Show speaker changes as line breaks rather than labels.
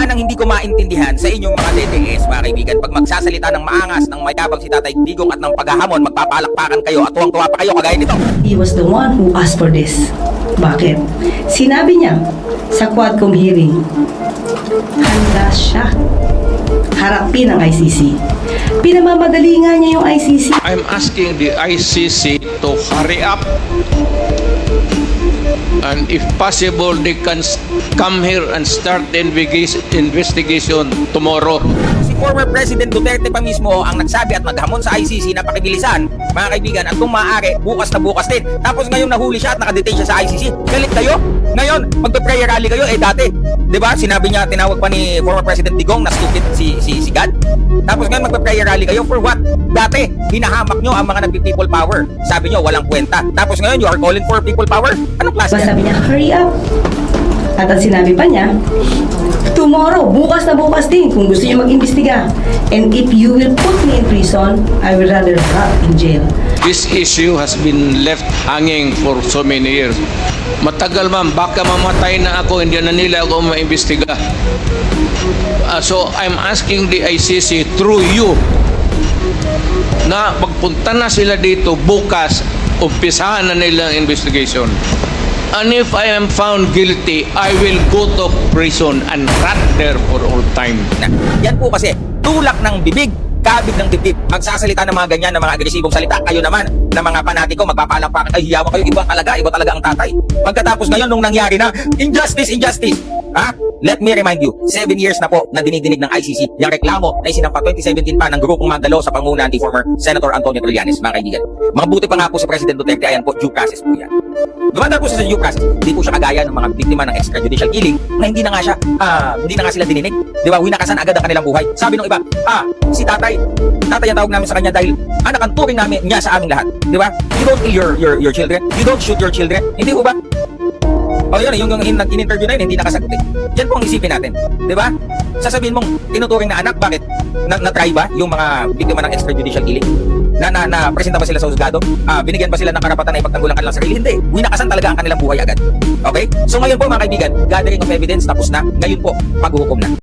Yan ang hindi ko maintindihan sa inyong mga DDS, mga kaibigan. Pag magsasalita ng maangas, ng mayabang si Tatay Digong at ng paghahamon, magpapalakpakan kayo at tuwang-tuwa pa kayo kagaya nito.
He was the one who asked for this. Bakit? Sinabi niya sa Quadcom hearing, handa siya harapin ang ICC. Pinamamadali nga niya yung ICC.
I'm asking the ICC to hurry up, and if possible they can come here and start the investigation tomorrow.
Si former President Duterte pa mismo ang nagsabi at maghamon sa ICC na pakibilisan, mga kaibigan, at kung maaari, bukas na bukas din. Tapos ngayon nahuli siya at nakadetain siya sa ICC. Galit kayo? Ngayon, magpe-prayer rally kayo, dati. Diba? Sinabi niya, tinawag pa ni former President Digong na stupid si God. Tapos ngayon magpe-prayer rally kayo for what? Dati, hinahamak nyo ang mga nagpi-people power. Sabi nyo, walang kwenta. Tapos ngayon, you are calling for people power? Anong klase yan?
Sabi niya, hurry up. At ang sinabi pa niya, tomorrow, bukas na bukas din, kung gusto niyo mag-imbestiga. And if you will put me in prison, I would rather rot in jail.
This issue has been left hanging for so many years. Matagal ma'am, baka mamatay na ako, hindi na nila ako maimbestiga. So I'm asking the ICC through you na pagpunta na sila dito bukas, umpisahan na nila ang investigation. And if I am found guilty, I will go to prison and rot there for all time.
Yan po kasi, tulak ng bibig, kabig ng dibdib. Magsasalita ng mga ganyan, ng mga agresibong salita. Kayo naman, ng mga panatiko, magpapalakpakan. Ay, hiyawan kayo, iba talaga ang tatay. Pagkatapos ngayon, nung nangyari na, injustice. Ha? Let me remind you, 7 years na po na dinidinig ng ICC yung reklamo na isinampa 2017 pa ng grupong Magdalo sa pangunahan ni former Senator Antonio Trillanes, mga kaibigan. Mabuti pa nga po si President Duterte, ayan po, due process po yan. Gumanda po siya sa due process, hindi po siya kagaya ng mga biktima ng extrajudicial killing na hindi na nga sila dininig. Di ba? Winakasan agad ang kanilang buhay. Sabi ng iba, si tatay ang tawag namin sa kanya dahil anak ang turing namin niya sa aming lahat. Di ba? You don't kill your children. You don't shoot your children. Hindi po ba? O yun, yung in-interview na yun, hindi nakasagot eh. Yan po ang isipin natin. Di ba? Sasabihin mong tinuturing na anak, bakit? Na-try ba yung mga biktima ng extrajudicial killing? Na presenta ba sila sa husgado? Binigyan ba sila ng karapatan na ipagtanggulan kanilang sarili? Hindi. Winakasan talaga ang kanilang buhay agad. Okay? So ngayon po mga kaibigan, gathering of evidence tapos na. Ngayon po, paghuhukom na.